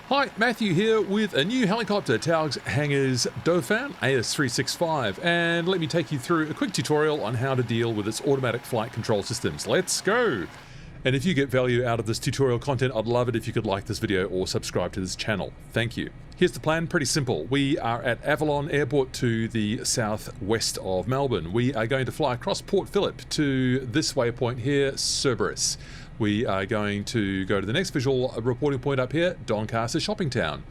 Hi, Matthew here with a new helicopter, Taog's Hangar's Dauphin AS365, and let me take you through a quick tutorial on how to deal with its automatic flight control systems. Let's go! And if you get value out of this tutorial content, I'd love it if you could like this video or subscribe to this channel. Thank you. Here's the plan, pretty simple. We are at Avalon Airport to the southwest of Melbourne. We are going to fly across Port Phillip to this waypoint here, Cerberus. We are going to go to the next visual reporting point up here, Doncaster Shopping Town.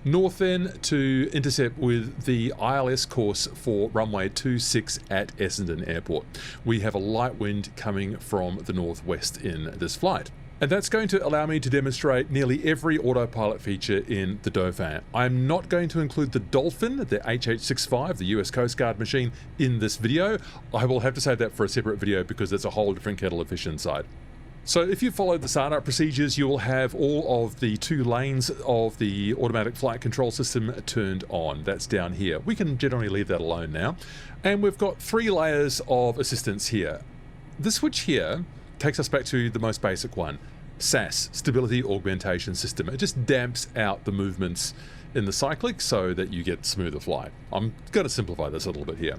North then to intercept with the ILS course for runway 26 at Essendon Airport. We have a light wind coming from the northwest in this flight. And that's going to allow me to demonstrate nearly every autopilot feature in the Dauphin. I'm not going to include the Dolphin, the HH-65, the US Coast Guard machine, in this video. I will have to save that for a separate video because it's a whole different kettle of fish inside. So if you follow the startup procedures, you will have all of the 2 lanes of the automatic flight control system turned on. That's down here. We can generally leave that alone now. And we've got 3 layers of assistance here. This switch here takes us back to the most basic one, SAS, Stability Augmentation System. It just damps out the movements in the cyclic so that you get smoother flight. I'm going to simplify this a little bit here.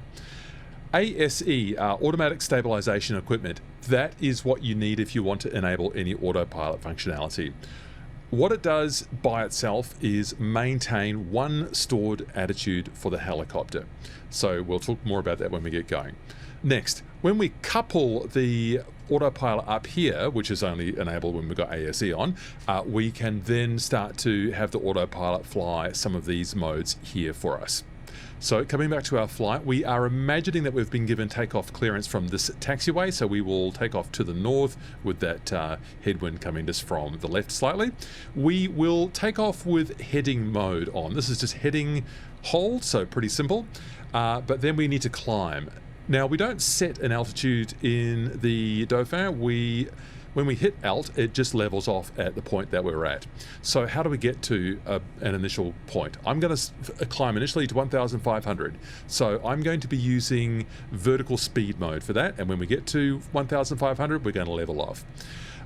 ASE, automatic stabilization equipment, that is what you need if you want to enable any autopilot functionality. What it does by itself is maintain one stored attitude for the helicopter. So we'll talk more about that when we get going. Next, when we couple the autopilot up here, which is only enabled when we've got ASE on, we can then start to have the autopilot fly some of these modes here for us. So coming back to our flight, we are imagining that we've been given takeoff clearance from this taxiway, so we will take off to the north with that headwind coming just from the left slightly. We will take off with heading mode on. This is just heading hold, so pretty simple, but then we need to climb. Now we don't set an altitude in the Dauphin. When we hit alt, it just levels off at the point that we're at. So how do we get to an initial point? I'm going to climb initially to 1,500. So I'm going to be using vertical speed mode for that. And when we get to 1,500, we're going to level off.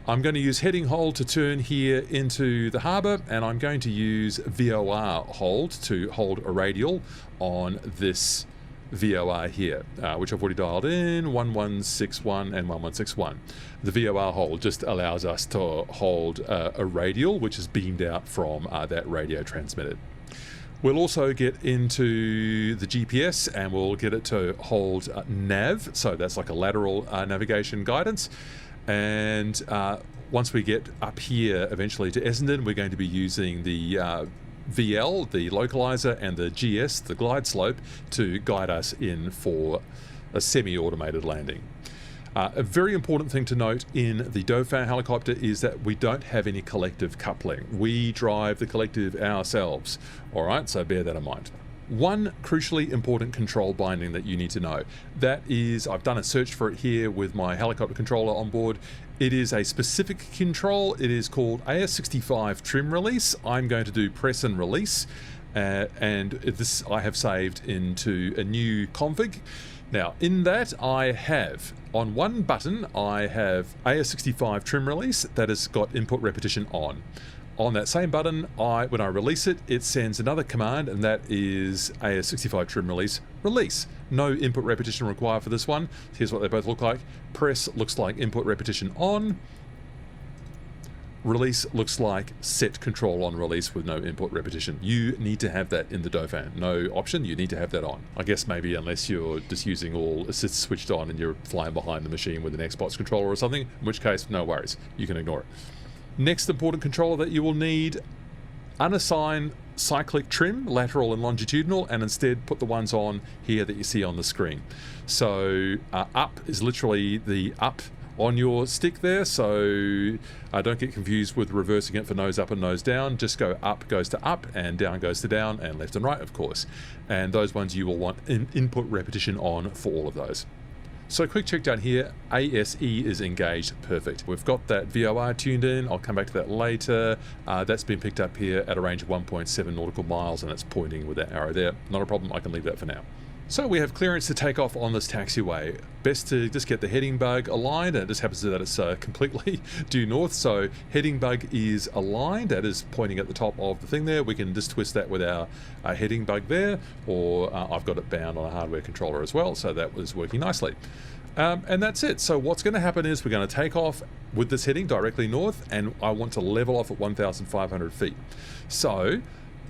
I'm going to use heading hold to turn here into the harbour, and I'm going to use VOR hold to hold a radial on this VOR here, which I've already dialed in, 1161 and 1161. The VOR hold just allows us to hold a radial which is beamed out from that radio transmitted. We'll also get into the GPS and we'll get it to hold nav, so that's like a lateral navigation guidance. And once we get up here eventually to Essendon, we're going to be using the VL, the localizer, and the GS, the glide slope, to guide us in for a semi-automated landing. A very important thing to note in the Dauphin helicopter is that we don't have any collective coupling. We drive the collective ourselves. Alright, so bear that in mind. One crucially important control binding that you need to know, that is, I've done a search for it here with my helicopter controller on board. It is a specific control. It is called AS365 trim release. I'm going to do press and release, and this I have saved into a new config. Now in that I have, on one button, I have AS365 trim release that has got input repetition on. On that same button, when I release it, it sends another command, and that is AS365 trim release, release. No input repetition required for this one. Here's what they both look like. Press looks like input repetition on. Release looks like set control on release with no input repetition. You need to have that in the Dauphin. No option, you need to have that on. I guess maybe unless you're just using all assists switched on and you're flying behind the machine with an Xbox controller or something, in which case, no worries, you can ignore it. Next important controller that you will need, unassign cyclic trim, lateral and longitudinal, and instead put the ones on here that you see on the screen. So up is literally the up on your stick there, so don't get confused with reversing it for nose up and nose down. Just go up goes to up and down goes to down, and left and right, of course. And those ones you will want input repetition on for all of those. So quick check down here, ASE is engaged, perfect. We've got that VOR tuned in, I'll come back to that later. That's been picked up here at a range of 1.7 nautical miles, and it's pointing with that arrow there. Not a problem, I can leave that for now. So we have clearance to take off on this taxiway. Best to just get the heading bug aligned, and it just happens that it's completely due north, so heading bug is aligned. That is pointing at the top of the thing there. We can just twist that with our heading bug there, or I've got it bound on a hardware controller as well, so that was working nicely. And that's it. So what's going to happen is we're going to take off with this heading directly north, and I want to level off at 1,500 feet. So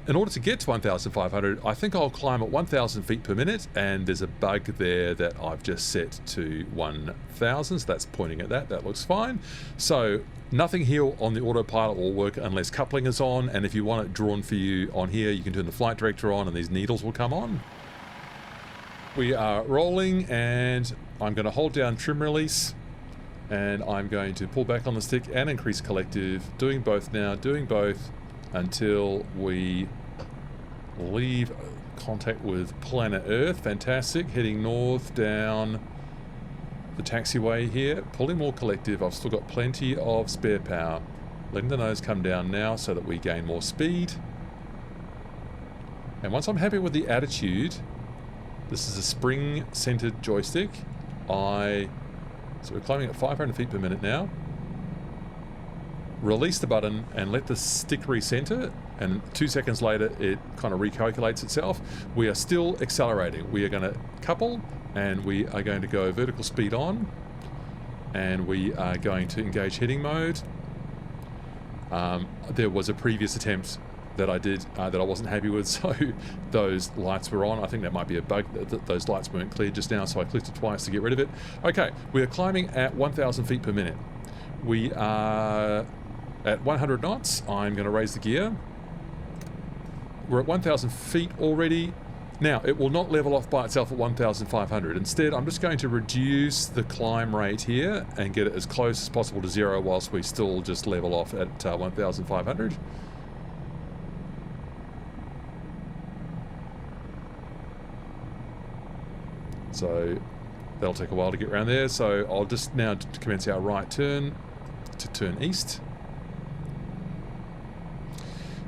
in order to get to 1,500, I think I'll climb at 1,000 feet per minute, and there's a bug there that I've just set to 1,000, so that's pointing at that. That looks fine. So nothing here on the autopilot will work unless coupling is on, and if you want it drawn for you on here, you can turn the flight director on and these needles will come on. We are rolling, and I'm going to hold down trim release, and I'm going to pull back on the stick and increase collective, doing both now, doing both until we leave contact with planet Earth. Fantastic. Heading north down the taxiway here, pulling more collective. I've still got plenty of spare power. Letting the nose come down now so that we gain more speed. And once I'm happy with the attitude, this is a spring-centered joystick. So we're climbing at 500 feet per minute now. Release the button and let the stick recenter, and 2 seconds later it kind of recalculates itself. We are still accelerating. We are going to couple, and we are going to go vertical speed on, and we are going to engage heading mode. There was a previous attempt that I did that I wasn't happy with, so those lights were on. I think that might be a bug, that those lights weren't cleared just now, so I clicked it twice to get rid of it. Okay, we are climbing at 1,000 feet per minute. We are at 100 knots. I'm going to raise the gear. We're at 1,000 feet already. Now, it will not level off by itself at 1,500. Instead, I'm just going to reduce the climb rate here and get it as close as possible to zero whilst we still just level off at 1,500. So that'll take a while to get around there. So I'll just now commence our right turn to turn east.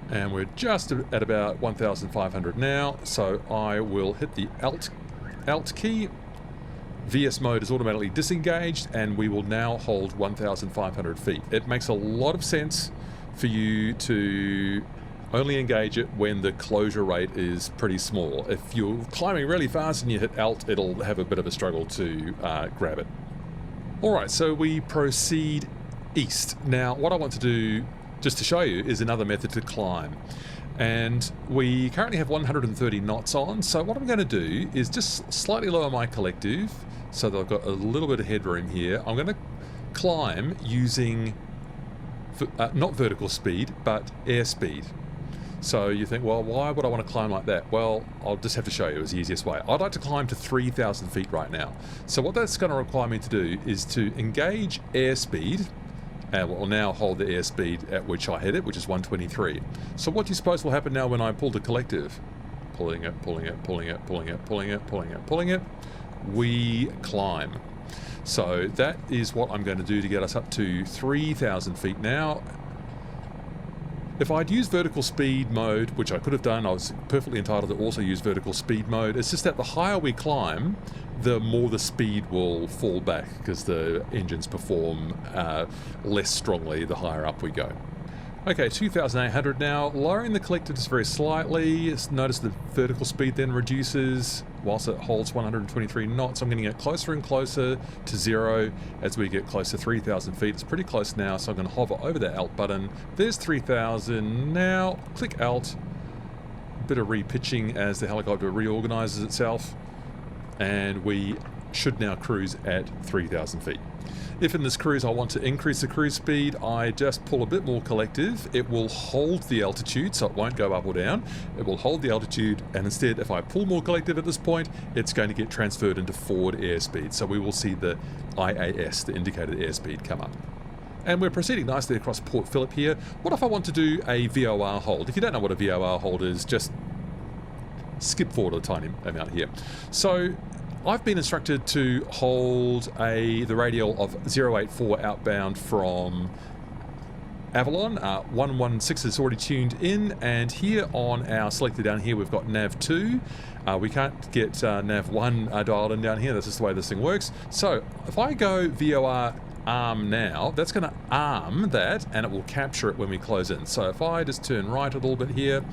And we're just at about 1,500 now. So I will hit the Alt key. VS mode is automatically disengaged, and we will now hold 1,500 feet. It makes a lot of sense for you to only engage it when the closure rate is pretty small. If you're climbing really fast and you hit Alt, it'll have a bit of a struggle to grab it. Alright, so we proceed east. Now, what I want to do, just to show you, is another method to climb. And we currently have 130 knots on, so what I'm going to do is just slightly lower my collective so that I've got a little bit of headroom here. I'm going to climb using not vertical speed, but airspeed. So you think, well, why would I want to climb like that? Well, I'll just have to show you as the easiest way. I'd like to climb to 3,000 feet right now. So what that's going to require me to do is to engage airspeed, and we'll now hold the airspeed at which I hit it, which is 123. So what do you suppose will happen now when I pull the collective? Pulling it, pulling it, pulling it, pulling it, pulling it, pulling it, pulling it. We climb. So that is what I'm going to do to get us up to 3,000 feet now. If I'd used vertical speed mode, which I could have done, I was perfectly entitled to also use vertical speed mode. It's just that the higher we climb, the more the speed will fall back because the engines perform less strongly the higher up we go. Okay, 2,800 now, lowering the collective just very slightly. Notice the vertical speed then reduces whilst it holds 123 knots. I'm going to get closer and closer to zero as we get close to 3,000 feet. It's pretty close now, so I'm going to hover over that Alt button. There's 3,000 now. Click Alt. A bit of repitching as the helicopter reorganizes itself. And we should now cruise at 3,000 feet. If in this cruise I want to increase the cruise speed, I just pull a bit more collective. It will hold the altitude, so it won't go up or down. It will hold the altitude, and instead, if I pull more collective at this point, it's going to get transferred into forward airspeed. So we will see the IAS, the indicated airspeed, come up. And we're proceeding nicely across Port Phillip here. What if I want to do a VOR hold? If you don't know what a VOR hold is, just skip forward a tiny amount here. So I've been instructed to hold the radial of 084 outbound from Avalon. 116 is already tuned in, and here on our selector down here we've got nav 2. We can't get nav 1 dialed in down here. That's just the way this thing works. So if I go VOR arm now, that's going to arm that and it will capture it when we close in. So if I just turn right a little bit here,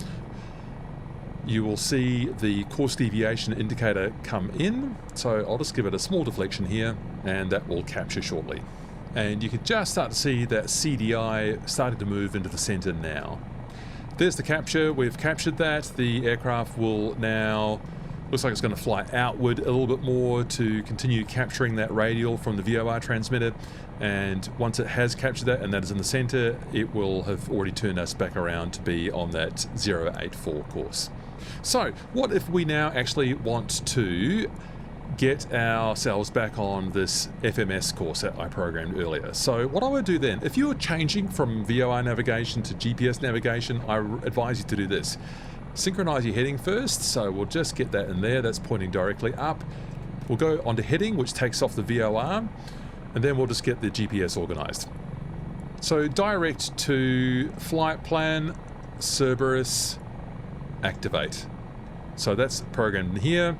you will see the course deviation indicator come in. So I'll just give it a small deflection here and that will capture shortly. And you can just start to see that CDI starting to move into the center now. There's the capture. We've captured that. The aircraft will now, looks like it's going to fly outward a little bit more to continue capturing that radial from the VOR transmitter. And once it has captured that and that is in the center, it will have already turned us back around to be on that 084 course. So what if we now actually want to get ourselves back on this FMS course that I programmed earlier? So what I would do then, if you're changing from VOR navigation to GPS navigation, I advise you to do this. Synchronize your heading first, so we'll just get that in there, that's pointing directly up. We'll go onto heading, which takes off the VOR, and then we'll just get the GPS organized. So direct to flight plan, Cerberus, activate. So that's programmed in here.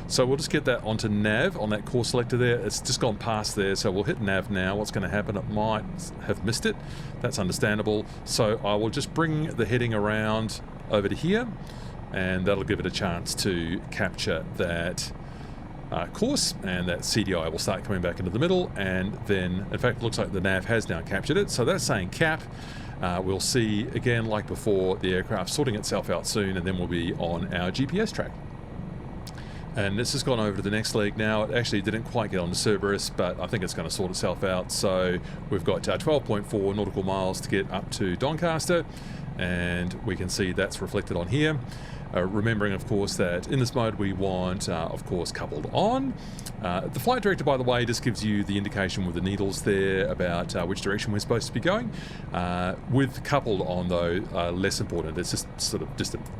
So we'll just get that onto nav on that course selector there. It's just gone past there, so we'll hit nav now. What's going to happen, it might have missed it. That's understandable. So I will just bring the heading around over to here, and that'll give it a chance to capture that course, and that CDI will start coming back into the middle, and then, in fact, it looks like the nav has now captured it. So that's saying cap. We'll see, again, like before, the aircraft sorting itself out soon, and then we'll be on our GPS track. And this has gone over to the next leg now. It actually didn't quite get on to Cerberus, but I think it's going to sort itself out. So we've got 12.4 nautical miles to get up to Doncaster, and we can see that's reflected on here. Remembering, of course, that in this mode we want, of course, coupled on. The flight director, by the way, just gives you the indication with the needles there about which direction we're supposed to be going. With coupled on, though, less important. It's just a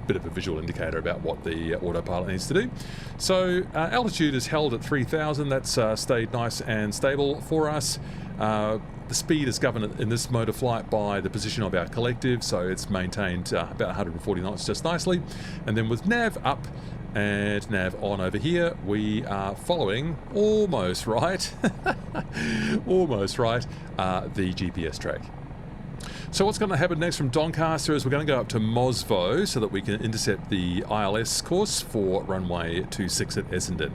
bit of a visual indicator about what the autopilot needs to do. So altitude is held at 3,000. That's stayed nice and stable for us. The speed is governed in this mode of flight by the position of our collective, so it's maintained about 140 knots just nicely. And then with nav up and nav on over here, we are following almost right, almost right, the GPS track. So what's going to happen next from Doncaster is we're going to go up to Mosvo so that we can intercept the ILS course for runway 26 at Essendon.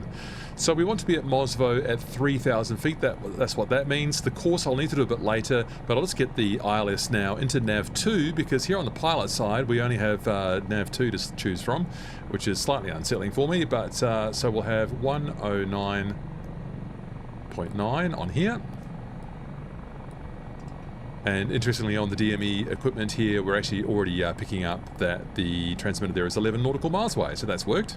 So we want to be at Mosvo at 3,000 feet. That's what that means. The course I'll need to do a bit later, but I'll just get the ILS now into nav 2, because here on the pilot side we only have nav 2 to choose from, which is slightly unsettling for me. But so we'll have 109.9 on here. And interestingly, on the DME equipment here, we're actually already picking up that the transmitter there is 11 nautical miles away, so that's worked.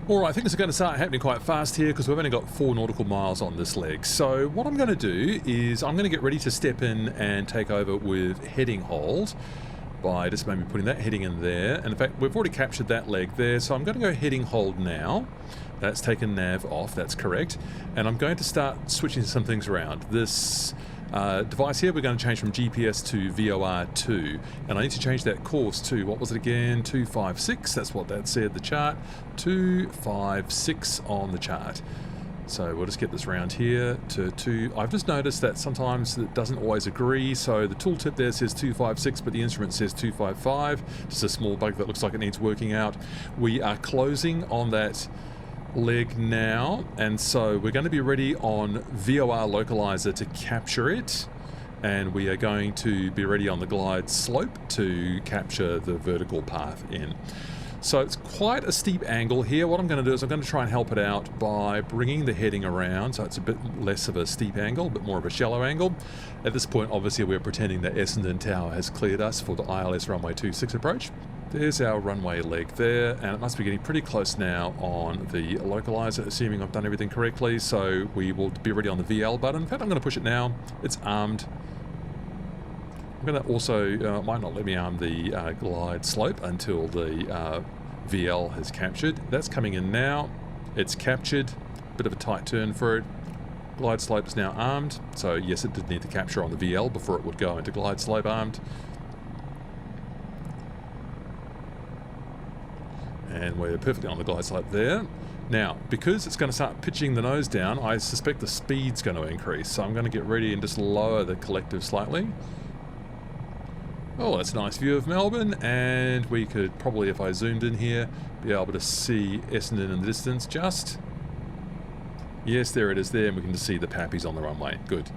All right, things are going to start happening quite fast here because we've only got 4 nautical miles on this leg. So what I'm going to do is I'm going to get ready to step in and take over with heading hold by just maybe putting that heading in there. And in fact, we've already captured that leg there, so I'm going to go heading hold now. That's taken nav off, that's correct. And I'm going to start switching some things around. This device here, we're going to change from GPS to VOR2, and I need to change that course to, what was it again, 256, that's what that said, the chart, 256 on the chart. So we'll just get this round here to 2. I've just noticed that sometimes it doesn't always agree, so the tooltip there says 256, but the instrument says 255, just a small bug that looks like it needs working out. We are closing on that leg now, and so we're going to be ready on VOR localizer to capture it, and we are going to be ready on the glide slope to capture the vertical path in. So it's quite a steep angle here. What I'm going to do is I'm going to try and help it out by bringing the heading around so it's a bit less of a steep angle, a bit more of a shallow angle. At this point, obviously, we're pretending that Essendon Tower has cleared us for the ILS runway 26 approach. There's our runway leg there, and it must be getting pretty close now on the localizer, assuming I've done everything correctly, so we will be ready on the VL button. In fact, I'm going to push it now. It's armed. I'm going to also, might not let me arm the glide slope until the VL has captured. That's coming in now. It's captured. Bit of a tight turn for it. Glide slope is now armed, so yes, it did need to capture on the VL before it would go into glide slope armed. And we're perfectly on the glide slope there. Now, because it's going to start pitching the nose down, I suspect the speed's going to increase, so I'm going to get ready and just lower the collective slightly. Oh, that's a nice view of Melbourne, and we could probably, if I zoomed in here, be able to see Essendon in the distance just. Yes, there it is there, and we can just see the Pappies on the runway. Good.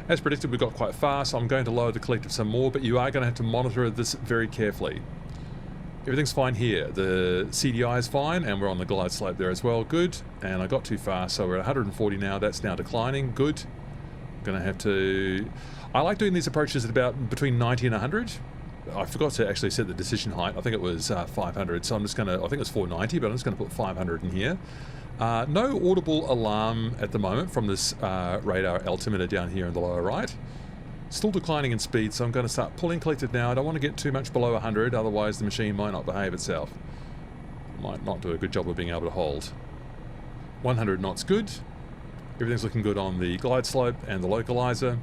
As predicted, we got quite far, so I'm going to lower the collective some more, but you are going to have to monitor this very carefully. Everything's fine here. The CDI is fine, and we're on the glide slope there as well. Good. And I got too far, so we're at 140 now. That's now declining. Good. Going to have to... I like doing these approaches at about between 90 and 100. I forgot to actually set the decision height. I think it was 500, so I'm just going to... I think it was 490, but I'm just going to put 500 in here. No audible alarm at the moment from this radar altimeter down here in the lower right. Still declining in speed, so I'm going to start pulling collective now. I don't want to get too much below 100, otherwise the machine might not behave itself. Might not do a good job of being able to hold. 100 knots good. Everything's looking good on the glide slope and the localizer.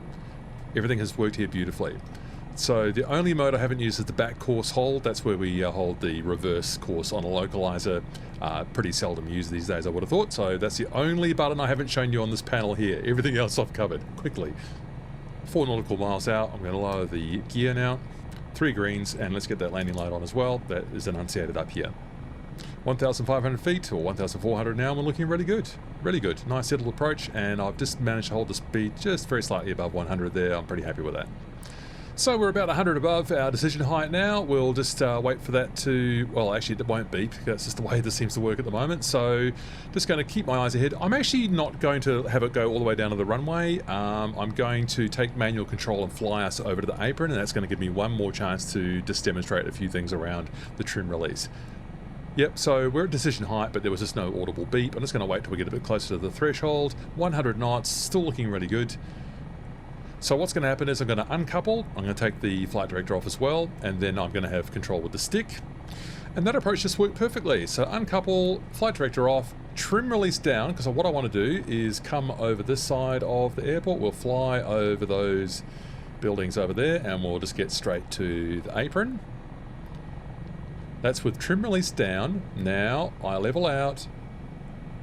Everything has worked here beautifully. So the only mode I haven't used is the back course hold. That's where we hold the reverse course on a localizer. Pretty seldom used these days, I would have thought. So that's the only button I haven't shown you on this panel here. Everything else I've covered quickly. 4 nautical miles out. I'm going to lower the gear now. 3 greens, and let's get that landing light on as well. That is enunciated up here. 1,500 feet or 1,400 now. We're looking really good. Really good. Nice settled approach, and I've just managed to hold the speed just very slightly above 100 there. I'm pretty happy with that. So we're about 100 above our decision height now. We'll just wait for that to... Well, actually, it won't beep. That's just the way this seems to work at the moment. So just going to keep my eyes ahead. I'm actually not going to have it go all the way down to the runway. I'm going to take manual control and fly us over to the apron, and that's going to give me one more chance to just demonstrate a few things around the trim release. Yep, so we're at decision height, but there was just no audible beep. I'm just going to wait till we get a bit closer to the threshold. 100 knots, still looking really good. So what's going to happen is I'm going to uncouple, I'm going to take the flight director off as well, and then I'm going to have control with the stick. And that approach just worked perfectly. So uncouple, flight director off, trim release down, because what I want to do is come over this side of the airport. We'll fly over those buildings over there, and we'll just get straight to the apron. That's with trim release down. Now I level out,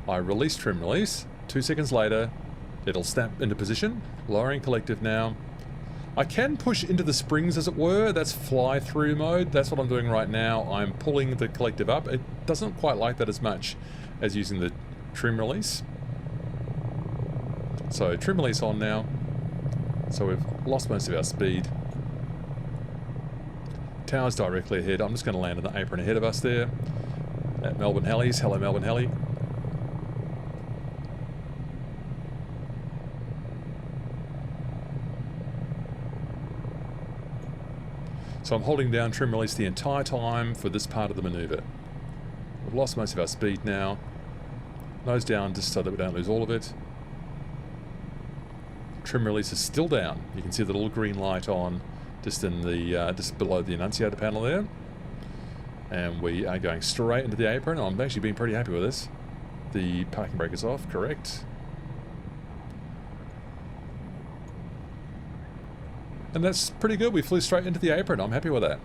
I release trim release, 2 seconds later, it'll snap into position, lowering collective now. I can push into the springs, as it were. That's fly-through mode. That's what I'm doing right now. I'm pulling the collective up. It doesn't quite like that as much as using the trim release. So trim release on now. So we've lost most of our speed. Tower's directly ahead. I'm just going to land on the apron ahead of us there. At Melbourne Helis. Hello, Melbourne Heli. So I'm holding down trim release the entire time for this part of the manoeuvre. We've lost most of our speed now. Nose down just so that we don't lose all of it. Trim release is still down. You can see the little green light on just in the just below the annunciator panel there. And we are going straight into the apron. I'm actually being pretty happy with this. The parking brake is off, correct. And that's pretty good. We flew straight into the apron. I'm happy with that.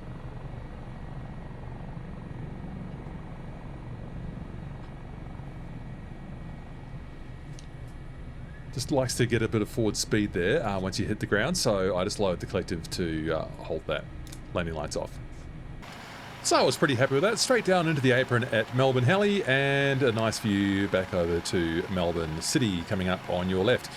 Just likes to get a bit of forward speed there once you hit the ground, so I just lowered the collective to hold that. Landing lights off. So I was pretty happy with that. Straight down into the apron at Melbourne Heli, and a nice view back over to Melbourne City coming up on your left.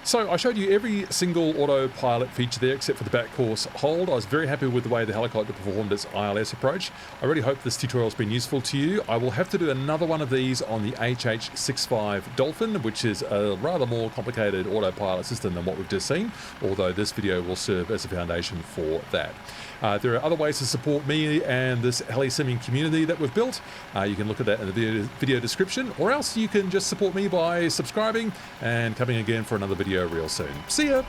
So I showed you every single autopilot feature there except for the back course hold. I was very happy with the way the helicopter performed its ILS approach. I really hope this tutorial has been useful to you. I will have to do another one of these on the HH-65 Dolphin, which is a rather more complicated autopilot system than what we've just seen, although this video will serve as a foundation for that. There are other ways to support me and this heli simming community that we've built. You can look at that in the video description, or else you can just support me by subscribing and coming again for another video real soon. See ya!